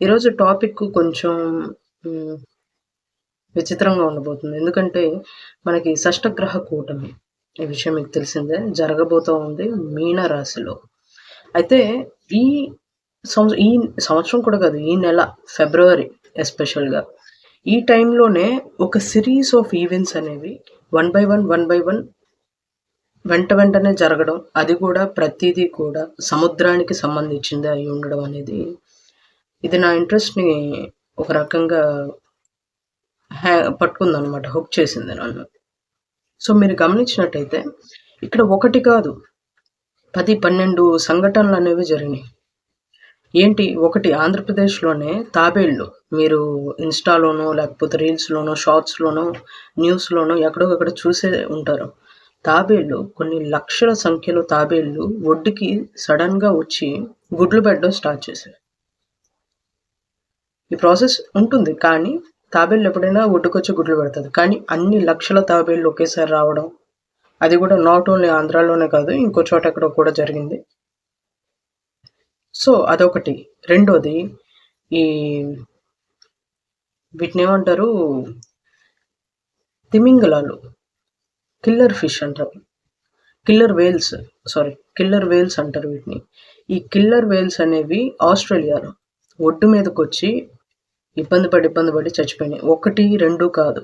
ఈరోజు టాపిక్ కొంచెం హ్మ్. విచిత్రంగా ఉండబోతుంది. ఎందుకంటే, మనకి షష్టగ్రహ కూటమి. ఈ విషయం మీకు తెలిసిందే. జరగబోతా ఉంది మీన రాశిలో. అయితే ఈ ఈ సంవత్సరం కూడా కాదు. ఈ నెల ఫిబ్రవరి ఎస్పెషల్‌గా. ఈ టైంలోనే ఒక సీరీస్ ఆఫ్ ఈవెంట్స్ అనేవి one by one, one by one వెంటనే జరగడం. అది కూడా ప్రతీదీ కూడా సముద్రానికి సంబంధించిందే అయి ఉండడం అనేది, ఇది నా ఇంట్రెస్ట్‌ని ఒక రకంగా పట్టుకుందనమాట. హుక్ చేసింది నన్ను. సో, మీరు గమనించినట్టయితే ఇక్కడ ఒకటి కాదు 10, 12 సంఘటనలనేవి జరిగినాయి. ఏంటి ఒకటి ఆంధ్రప్రదేశ్‌లోనే తాబేళ్లు. మీరు ఇన్‌స్టాలోనో, లేకపోతే రీల్స్‌లోనో, షార్ట్స్‌లోనో, న్యూస్‌లోనో ఎక్కడో అక్కడ చూసే ఉంటారు. తాబేళ్లు కొన్ని లక్షల సంఖ్యలో తాబేళ్లు ఒడ్డుకి సడెన్‌గా వచ్చి గుడ్లు పెట్టడం స్టార్ట్ చేశాయి. ఈ ప్రాసెస్ ఉంటుంది. కానీ తాబేళ్లు ఎప్పుడైనా ఒడ్డుకొచ్చి గుడ్లు పెడతది. కానీ అన్ని లక్షల తాబేళ్లు ఒకేసారి రావడం, అది కూడా నాట్ ఓన్లీ ఆంధ్రాలోనే కాదు, ఇంకో చోట ఎక్కడో కూడా జరిగింది. సో, అదొకటి. రెండోది ఈ వీటినేమంటారు? తిమింగలాలు. కిల్లర్ ఫిష్ అంటారు. కిల్లర్ వేల్స్ అంటారు వీటిని. ఈ కిల్లర్ వేల్స్ అనేవి ఆస్ట్రేలియాలో ఒడ్డు మీదకొచ్చి ఇబ్బంది పడి చచ్చిపోయినాయి. 1, 2 కాదు.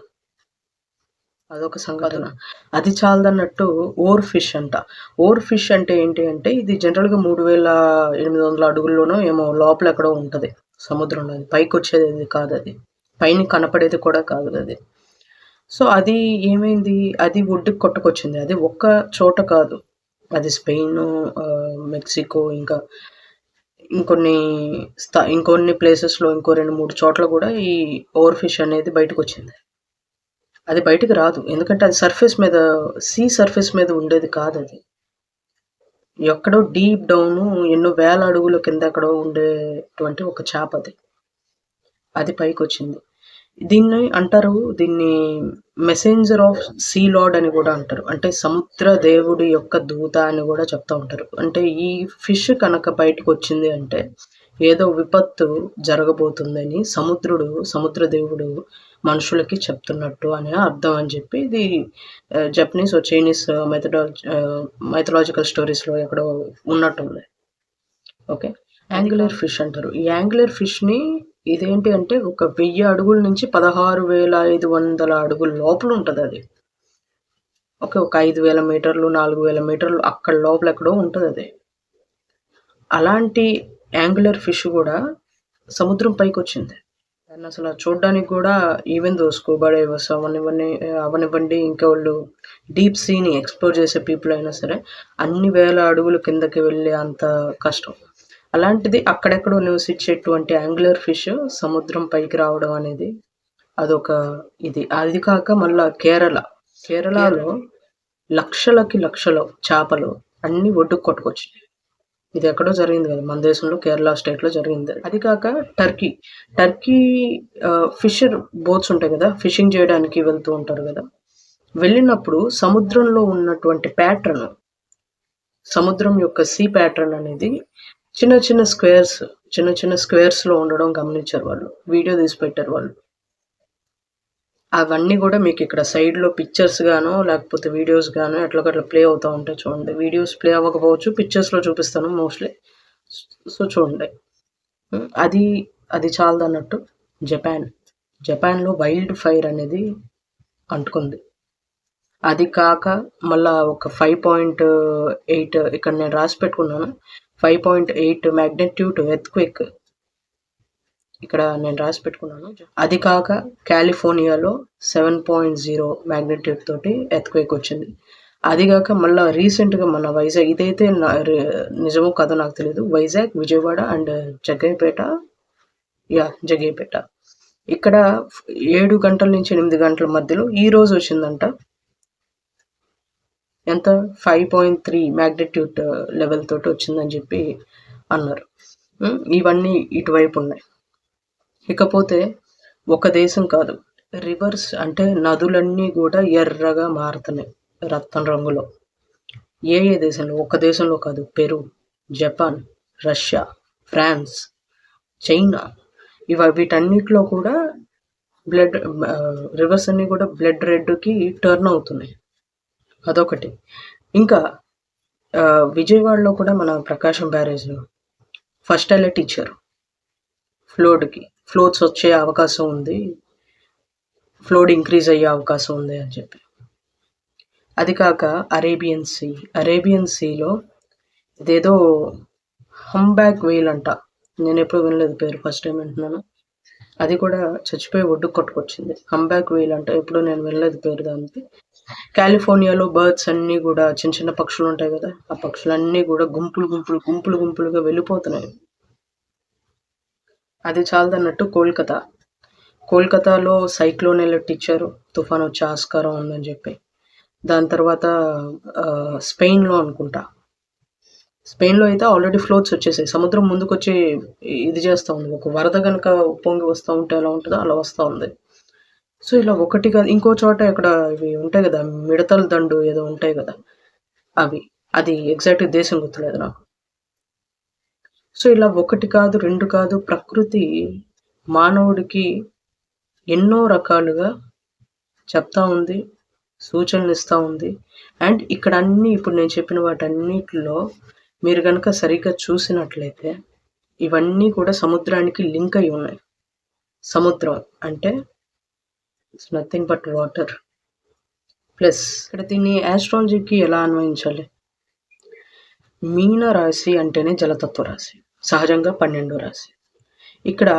అదొక సంఘటన. అది చాలదన్నట్టు ఓర్ ఫిష్ అంట. ఓర్ ఫిష్ అంటే ఏంటి అంటే, ఇది జనరల్‌గా 3800 అడుగుల్లోనో ఏమో లోపల ఎక్కడో ఉంటది సముద్రంలో. అది పైకొచ్చేది కాదది. పైన కనపడేది కూడా కాదు అది. సో, అది ఏమైంది? అది ఒడ్డుకి కొట్టుకొచ్చింది. అది ఒక్క చోట కాదు. అది స్పెయిను, మెక్సికో, ఇంకా ఇంకొన్ని ప్లేసెస్‌లో ఇంకో 2, 3 చోట్ల గూడా ఈ ఓవర్ ఫిష్ అనేది బయటకొచ్చింది. అది బయటికి రాదు. ఎందుకంటే అది సీ సర్ఫేస్ మీద ఉండేది కాదది. ఎక్కడో డీప్ డౌను ఎన్నో వేల అడుగుల కింద ఎక్కడో ఉండేటువంటి ఒక చేపది. అది పైకొచ్చింది. దీన్ని మెసెంజర్ ఆఫ్ సీ లార్డ్ అని కూడా అంటారు. అంటే సముద్ర దేవుడి యొక్క దూత అని కూడా చెప్తా ఉంటారు. అంటే ఈ ఫిష్ కనుక బయటకొచ్చింది అంటే ఏదో విపత్తు జరగబోతుందని సముద్ర దేవుడు మనుషులకి చెప్తున్నట్టు అని అర్థం అని చెప్పి, ఇది జపనీస్ చైనీస్ మైథలాజికల్ స్టోరీస్‌లో ఎక్కడో ఉన్నట్టుంది. ఓకే. యాంగులర్ ఫిష్ అంటారు. ఈ యాంగులర్ ఫిష్‌ని ఇదేంటి అంటే ఒక 1000 అడుగుల నుంచి 16,500 అడుగుల లోపల ఉంటదది. ఒక 5,000 మీటర్లు, 4,000 మీటర్లు అక్కడ లోపల ఎక్కడో ఉంటదది. అలాంటి యాంగులర్ ఫిష్ గూడా సముద్రం పైకొచ్చింది. దాన్నసల చూడ్డానికి గూడా ఈవెన్ దో స్కూబా డైవర్స్ అవనివ్వండి, ఇంకా వాళ్ళు డీప్ సీని ఎక్స్‌ప్లోర్ చేసే పీపుల్ అయినా సరే, అన్ని వేల అడుగులు కిందకి వెళ్ళే అంత కష్టం. అలాంటిది అక్కడెక్కడో నివసించేటువంటి యాంగులర్ ఫిష్ సముద్రం పైకి రావడం అనేది అదొక ఇది. అది కాక మళ్ళా కేరళలో లక్షలకి లక్షలు చేపలు అన్నీ ఒడ్డుకు కొట్టుకొచ్చినాయి. ఇది ఎక్కడో జరిగింది కదా! మన దేశంలో కేరళ స్టేట్‌లో జరిగింది. అది కాక టర్కీ ఫిషర్ బోట్స్ ఉంటాయి కదా! ఫిషింగ్ చేయడానికి వెళ్తూ ఉంటారు కదా! వెళ్ళినప్పుడు సముద్రంలో ఉన్నటువంటి సముద్రం యొక్క సీ ప్యాటర్న్ అనేది చిన్న చిన్న స్క్వేర్స్‌లో ఉండడం గమనించారు వాళ్ళు. వీడియో తీసి పెట్టారు వాళ్ళు. అవన్నీ గూడా మీకిక్కడ సైడ్‌లో పిక్చర్స్ గానో, లేకపోతే వీడియోస్ గానో ఎట్లోకట్లా ప్లే అవుతా ఉంటాయి చూడండి. వీడియోస్ ప్లే అవ్వకపోవచ్చు. పిక్చర్స్‌లో చూపిస్తాను మోస్ట్‌లీ. సో, చూడండి. అది చాలదన్నట్టు జపాన్‌లో వైల్డ్ ఫైర్ అనేది అంటుకుంది. అది కాక మళ్ళా ఒక 5.8 ఇక్కడ నేను రాసి పెట్టుకున్నాను. 5.8 మాగ్నిట్యూడ్ ఎర్త్‌క్వేక్ ఇక్కడ నేను రాసి పెట్టుకున్నాను. అది కాక కాలిఫోర్నియాలో 7.0 మాగ్నిట్యూడ్ తోటి ఎర్త్‌క్వేక్ వచ్చింది. అది గాక మళ్ళా రీసెంట్‌గా మన వైజాగ్, ఇదైతే నిజమో కాదో నాకు తెలీదు. వైజాగ్, విజయవాడ అండ్ జగ్గయ్యపేట. ఇక్కడ 7 గంటల నుంచి 8 గంటల మధ్యలో ఈరోజు వచ్చిందంట. ఎంత 5.3 మాగ్నిట్యూడ్ లెవెల్ తోటి వచ్చిందని చెప్పి అన్నారు. ఇవన్నీ ఇటువైపు ఉన్నాయి. ఇకపోతే ఒక దేశం కాదు, రివర్స్ అంటే నదులన్నీ కూడా ఎర్రగా మారుతున్నాయి రక్తం రంగులో. ఏ దేశంలో? ఒక దేశంలో కాదు, Peru, Japan, Russia, France, China, వీటన్నిటిలో కూడా బ్లడ్ రివర్స్ అన్నీ కూడా బ్లడ్ రెడ్‌కి టర్న్ అవుతున్నాయి. అదొకటి. ఇంకా విజయవాడలో కూడా మన ప్రకాశం బ్యారేజ్‌లో ఫస్ట్ అలర్ట్ ఇచ్చారు. ఫ్లోట్స్ వచ్చే అవకాశం ఉంది. ఫ్లోడ్ ఇంక్రీజ్ అయ్యే అవకాశం ఉంది అని చెప్పి. అది కాక అరేబియన్ సీలో ఇదేదో హంబ్యాక్ వేల్ అంట. నేనెప్పుడు వినలేదు పేరు. ఫస్ట్ టైమ్ వింటున్నాను. అది కూడా చచ్చిపోయి ఒడ్డుకు కొట్టుకొచ్చింది. హంబ్యాక్ వేల్ అంట. ఎప్పుడు నేను వినలేదు పేరు దానికి. కాలిఫోర్నియాలో బర్డ్స్ అన్నీ కూడా చిన్న చిన్న పక్షులు ఉంటాయి కదా! ఆ పక్షులన్నీ కూడా గుంపులుగా వెళ్ళిపోతున్నాయి. అది చాలదన్నట్టు కోల్కతాలో సైక్లోన్ అలర్ట్ ఇచ్చారు. తుఫాన్ వచ్చే ఆస్కారం ఉందని చెప్పి. దాని తర్వాత స్పెయిన్‌లో అనుకుంటా. స్పెయిన్‌లో అయితే ఆల్రెడీ ఫ్లోట్స్ వచ్చేసాయి. సముద్రం ముందుకొచ్చి ఇది చేస్తా ఉంది. ఒక వరద గనక ఉప్పొంగి వస్తా ఉంటే ఎలా ఉంటదో అలా వస్తా ఉంది. సో, ఇలా ఒకటి కాదు ఇంకో చోట ఇక్కడ ఇవి ఉంటాయి గదా! మిడతల దండు ఏదో ఉంటాయి గదా! అవి. అది ఎగ్జాక్ట్‌గా దేశం గుర్తులేదు నాకు. సో, ఇలా ఒకటి కాదు, 2 కాదు ప్రకృతి మానవుడికి ఎన్నో రకాలుగా చెప్తా ఉంది. సూచనలిస్తా ఉంది. అండ్ ఇక్కడ ఇప్పుడు నేను చెప్పిన వాటన్నిటిలో మీరు గనక సరిగ్గా చూసినట్లయితే ఇవన్నీ కూడా సముద్రానికి లింక్ అయ్యి ఉన్నాయి. సముద్రం అంటే it's nothing but water. Plus ఇక్కడ దీన్ని ఆస్ట్రాలజీకి ఎలా అన్వయించాలి? మీన రాశి అంటేనే జలతత్వ రాశి. సహజంగా 12వ రాశి. ఇక్కడ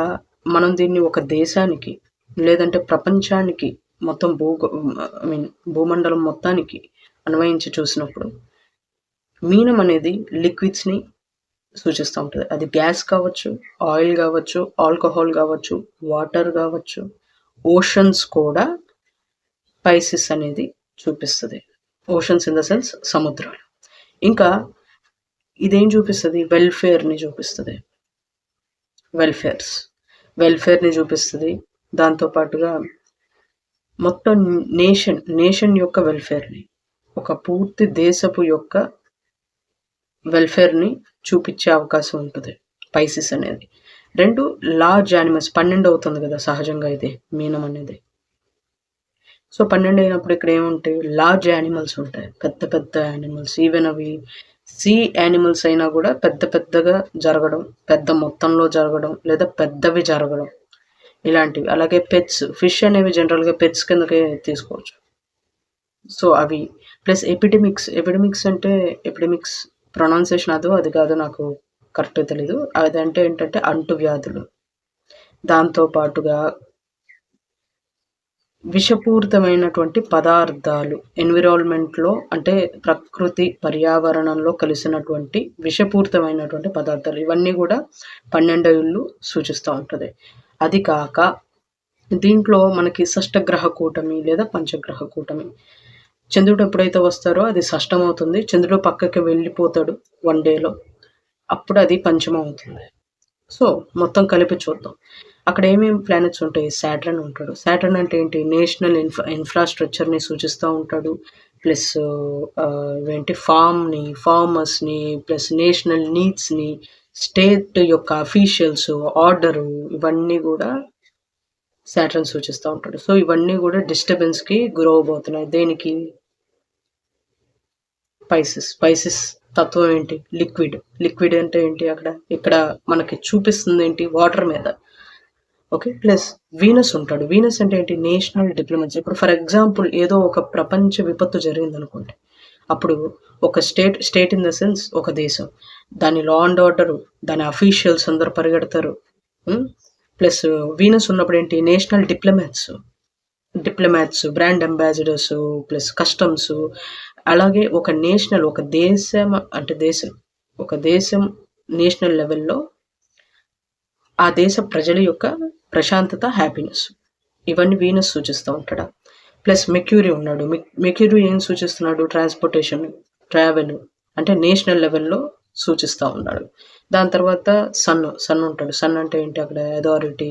మనం దీన్ని ఒక దేశానికి లేదంటే ప్రపంచానికి మొత్తం భూమండలం మొత్తానికి అన్వయించి చూసినప్పుడు మీనం అనేది లిక్విడ్స్‌ని సూచిస్తూ ఉంటది. అది గ్యాస్ కావచ్చు, ఆయిల్ కావచ్చు, ఆల్కహాల్ కావచ్చు, వాటర్ కావచ్చు, ఓషన్స్ కూడా స్పైసెస్ అనేది చూపిస్తది. ఓషన్స్ ఇన్ ద సెన్స్ సముద్రాలు. ఇంకా ఇదేం చూపిస్తది? వెల్ఫేర్‌ని చూపిస్తది. వెల్ఫేర్‌ని చూపిస్తది. దాంతో పాటుగా మొత్తం నేషన్ యొక్క వెల్ఫేర్‌ని, ఒక పూర్తి దేశపు యొక్క వెల్ఫేర్‌ని చూపించే అవకాశం ఉంటది స్పైసెస్ అనేది. 2 లార్జ్ యానిమల్స్ 12 అవుతుంది కదా! సహజంగా ఇది మీనం అనేది. సో, 12 అయినప్పుడు ఇక్కడ ఏముంటాయి? లార్జ్ యానిమల్స్ ఉంటాయి. పెద్ద యానిమల్స్. ఈవెన్ అవి సీ యానిమల్స్ అయినా కూడా పెద్దగా జరగడం, పెద్ద మొత్తంలో జరగడం లేదా పెద్దవి జరగడం ఇలాంటివి. అలాగే ఫిష్ అనేవి జనరల్‌గా పెట్స్ కిందకే తీసుకోవచ్చు. సో, అవి ప్లస్ ఎపిడెమిక్స్ అంటే ప్రొనౌన్సియేషన్ అది కాదు నాకు కరెక్ట్‌గా తెలీదు. అదంటే ఏంటంటే అంటువ్యాధులు. దాంతో పాటుగా విషపూరితమైనటువంటి పదార్థాలు ఎన్విరాన్మెంట్‌లో అంటే ప్రకృతి, పర్యావరణంలో కలిసినటువంటి విషపూరితమైనటువంటి పదార్థాలు. ఇవన్నీ కూడా 12 ఇళ్ళు సూచిస్తా ఉంటది. అది కాక దీంట్లో మనకి షష్టగ్రహ కూటమి లేదా పంచగ్రహ కూటమి. చంద్రుడు ఎప్పుడైతే వస్తారో అది షష్టమవుతుంది. చంద్రుడు పక్కకి వెళ్ళిపోతాడు 1 డేలో. అప్పుడు అది పంచమవుతుంది. సో, మొత్తం కలిపి చూద్దాం. అక్కడ ఏమేమి ప్లానెట్స్ ఉంటాయి? సాటర్న్ ఉంటాడు. సాటర్న్ అంటే ఏంటి? నేషనల్ ఇన్ఫ్రాస్ట్రక్చర్‌ని సూచిస్తా ఉంటాడు. ప్లస్ ఫార్మర్స్‌ని ప్లస్ నేషనల్ నీడ్స్‌ని, స్టేట్ యొక్క అఫీషియల్స్, ఆర్డరు ఇవన్నీ కూడా సాటర్న్ సూచిస్తా ఉంటాడు. సో, ఇవన్నీ కూడా డిస్టర్బెన్స్‌కి గురవ్వబోతున్నాయి. దేనికి? స్పైసెస్ తత్వం ఏంటి? లిక్విడ్ అంటే ఏంటి అక్కడ? ఇక్కడ మనకి చూపిస్తుంది ఏంటి? వాటర్ మీద. ఓకే. ప్లస్ వీనస్ ఉంటాడు. వీనస్ అంటే ఏంటి? National diplomacy. ఇప్పుడు ఫర్ ఎగ్జాంపుల్ ఏదో ఒక ప్రపంచ విపత్తు జరిగిందనుకోండి. అప్పుడు ఒక స్టేట్ ఇన్ ద సెన్స్ ఒక దేశం. దాని లా అండ్ ఆర్డర్, దాని అఫీషియల్స్ అందరూ పరిగెడతారు. ప్లస్ వీనస్ ఉన్నప్పుడు ఏంటి? National diplomats, brand ambassadors, plus customs. అలాగే ఒక దేశం నేషనల్ లెవెల్‌లో ఆ దేశ ప్రజల యొక్క ప్రశాంతత, హ్యాపీనెస్ ఇవన్నీ వీనస్ సూచిస్తూ ఉంటాడు. ప్లస్ మెర్క్యూరీ ఉన్నాడు. మెర్క్యూరీ ఏం సూచిస్తున్నాడు? ట్రాన్స్‌పోర్టేషన్, ట్రావెల్ అంటే నేషనల్ లెవెల్‌లో సూచిస్తా ఉన్నాడు. దాని తర్వాత సన్ ఉంటాడు. సన్ అంటే ఏంటి? అక్కడ authority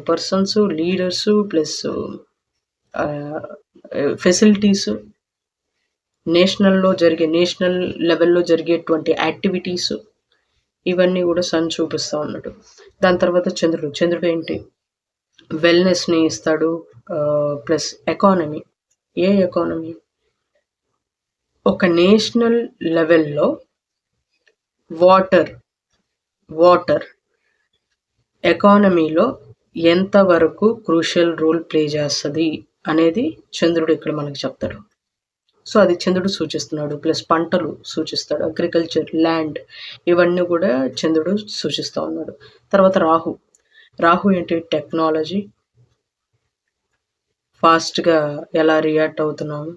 persons, leaders plus facilities, national లెవెల్‌లో జరిగేటువంటి యాక్టివిటీస్ ఇవన్నీ కూడా సన్ చూపిస్తా ఉన్నాడు. దాని తర్వాత చంద్రుడు ఏంటి వెల్నెస్ని ఇస్తాడు. Plus economy. ఏ ఎకానమీ? ఒక నేషనల్ లెవెల్లో వాటర్ వాటర్ ఎకానమీలో ఎంతవరకు క్రూషియల్ రోల్ ప్లే చేస్తుంది అనేది చంద్రుడు ఇక్కడ మనకు చెప్తాడు. సో అది చంద్రుడు సూచిస్తున్నాడు. ప్లస్ పంటలు సూచిస్తాడు. అగ్రికల్చర్, ల్యాండ్ ఇవన్నీ కూడా చంద్రుడు సూచిస్తూ ఉన్నాడు. తర్వాత రాహు ఏంటి? టెక్నాలజీ, ఫాస్ట్గా ఎలా రియాక్ట్ అవుతున్నాము,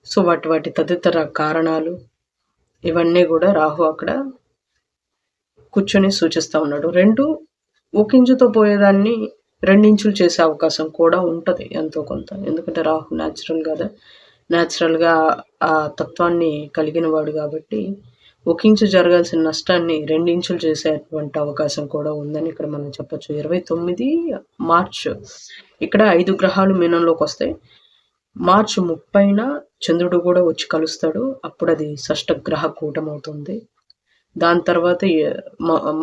సో వాటి తదితర కారణాలు ఇవన్నీ కూడా రాహు అక్కడ కూర్చొని సూచిస్తూ ఉన్నాడు. రెండు ఒక ఇంచుతో పోయేదాన్ని రెండించులు చేసే అవకాశం కూడా ఉంటుంది ఎంతో కొంత. ఎందుకంటే రాహు న్యాచురల్గా ఆ తత్వాన్ని కలిగిన వాడు కాబట్టి ఒక ఇంచు జరగాల్సిన నష్టాన్ని రెండించులు చేసేటువంటి అవకాశం కూడా ఉందని ఇక్కడ మనం చెప్పొచ్చు. 29 మార్చ్ ఇక్కడ 5 గ్రహాలు మీనంలోకి వస్తాయి. మార్చి 30న చంద్రుడు కూడా వచ్చి కలుస్తాడు. అప్పుడు అది షష్టగ్రహ కూటమవుతుంది. దాని తర్వాత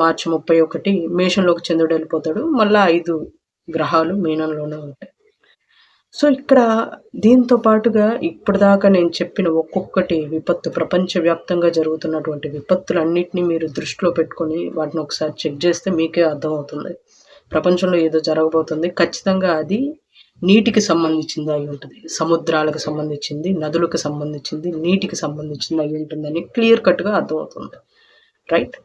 మార్చి 31 మేషంలోకి చంద్రుడు వెళ్ళిపోతాడు. మళ్ళీ 5 గ్రహాలు మీనంలోనే ఉంటాయి. సో ఇక్కడ దీంతో పాటుగా ఇప్పటిదాకా నేను చెప్పిన ఒక్కొక్కటి విపత్తు, ప్రపంచవ్యాప్తంగా జరుగుతున్నటువంటి విపత్తులన్నిటినీ మీరు దృష్టిలో పెట్టుకొని వాటిని ఒకసారి చెక్ చేస్తే మీకే అర్థమవుతుంది. ప్రపంచంలో ఏదో జరగబోతుంది. ఖచ్చితంగా అది నీటికి సంబంధించింది అయి ఉంటుంది. సముద్రాలకు సంబంధించింది, నదులకు సంబంధించింది, నీటికి సంబంధించింది అయి ఉంటుందని క్లియర్ కట్గా అర్థమవుతుంది. రైట్?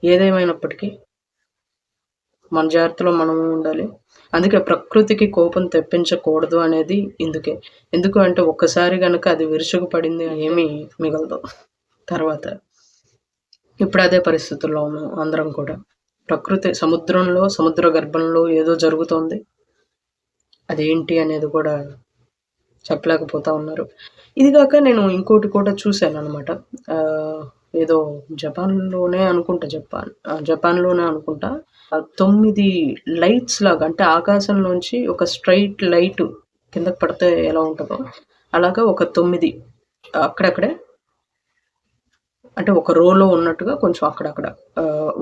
ఏదేమైనప్పటికీ మన జాగ్రత్తలో మనము ఉండాలి. అందుకే ప్రకృతికి కోపం తెప్పించకూడదు అనేది ఇందుకే. ఎందుకు అంటే ఒక్కసారి కనుక అది విరుచుకుపడింది ఏమీ మిగలదు తర్వాత. ఇప్పుడు అదే పరిస్థితుల్లో ఉన్నాం అందరం కూడా. ప్రకృతి సముద్ర గర్భంలో ఏదో జరుగుతోంది. అదేంటి అనేది కూడా చెప్పలేకపోతా ఉన్నారు. ఇది కాక నేను ఇంకోటి కూడా చూశాను అనమాట. ఏదో జపాన్లోనే అనుకుంటా 9 లైట్స్ లాగా, అంటే ఆకాశంలోంచి ఒక స్ట్రైట్ లైట్ కిందకి పడితే ఎలా ఉంటుందో అలాగా ఒక 9 అక్కడక్కడే, అంటే ఒక రోలో ఉన్నట్టుగా కొంచెం అక్కడక్కడ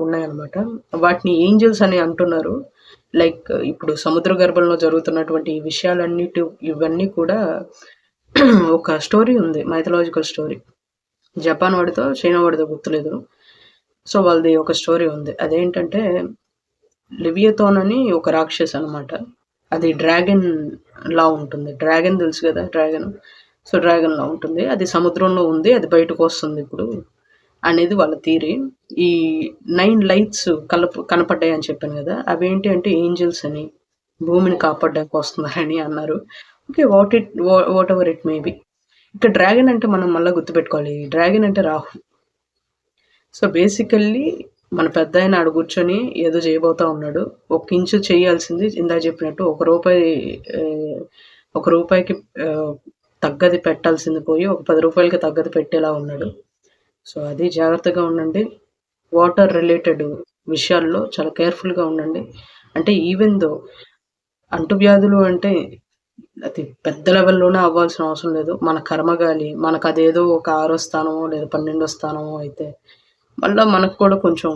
ఉన్నాయన్నమాట. వాటిని ఏంజల్స్ అని అంటున్నారు. లైక్ ఇప్పుడు సముద్ర గర్భంలో జరుగుతున్నటువంటి ఈ ఇవన్నీ కూడా ఒక స్టోరీ ఉంది, మైథలాజికల్ స్టోరీ. జపాన్ వాడితో చైనా వాడితో గుర్తులేదు. సో వాళ్ళది ఒక స్టోరీ ఉంది. అదేంటంటే లివియథాన్ అని ఒక రాక్షస్ అనమాట. అది డ్రాగన్ లా ఉంటుంది. డ్రాగన్ తెలుసు కదా, సో డ్రాగన్ లా ఉంటుంది. అది సముద్రంలో ఉంది, అది బయటకు వస్తుంది ఇప్పుడు అనేది వాళ్ళ థియరీ. ఈ 9 లైట్స్ కనపడ్డాయి అని చెప్పాను కదా, అవేంటి అంటే ఏంజల్స్ అని, భూమిని కాపాడడానికి వస్తున్నారని అన్నారు. Okay, what ever it may be. ఇక్కడ డ్రాగన్ అంటే మనం మళ్ళీ గుర్తుపెట్టుకోవాలి, డ్రాగన్ అంటే రాహు. సో బేసికల్లీ మన పెద్ద ఆయన ఆడ కూర్చొని ఏదో చేయబోతా ఉన్నాడు. 1 ఇంచు చేయాల్సింది ఇందాక చెప్పినట్టు 1 రూపాయికి తగ్గది పెట్టాల్సింది పోయి 10 రూపాయలకి తగ్గది పెట్టేలా ఉన్నాడు. సో అది జాగ్రత్తగా ఉండండి. వాటర్ రిలేటెడ్ విషయాల్లో చాలా కేర్ఫుల్గా ఉండండి. అంటే ఈవెన్ దో అంటువ్యాధులు అంటే అది పెద్ద లెవెల్లోనే అవ్వాల్సిన అవసరం లేదు. మన కర్మగాలి మనకు అదేదో ఒక 6వ స్థానమో లేదా 12వ స్థానమో అయితే మళ్ళీ మనకు కూడా కొంచెం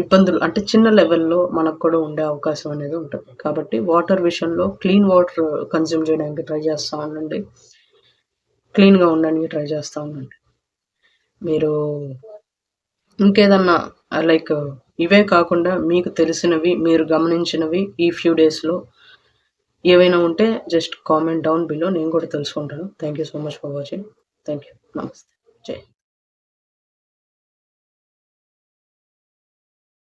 ఇబ్బందులు, అంటే చిన్న లెవెల్లో మనకు కూడా ఉండే అవకాశం అనేది ఉంటుంది. కాబట్టి వాటర్ విషయంలో క్లీన్ వాటర్ కన్జ్యూమ్ చేయడానికి ట్రై చేస్తూ ఉండండి. క్లీన్గా ఉండడానికి ట్రై చేస్తూ ఉండండి. మీరు ఇంకేదన్నా లైక్ ఇవే కాకుండా మీకు తెలిసినవి, మీరు గమనించినవి ఈ ఫ్యూ డేస్లో ఏవైనా ఉంటే జస్ట్ కామెంట్ డౌన్ బిలో, నేను కూడా తెలుసుకుంటాను. Thank you so much for watching. Thank you. నమస్తే. జై.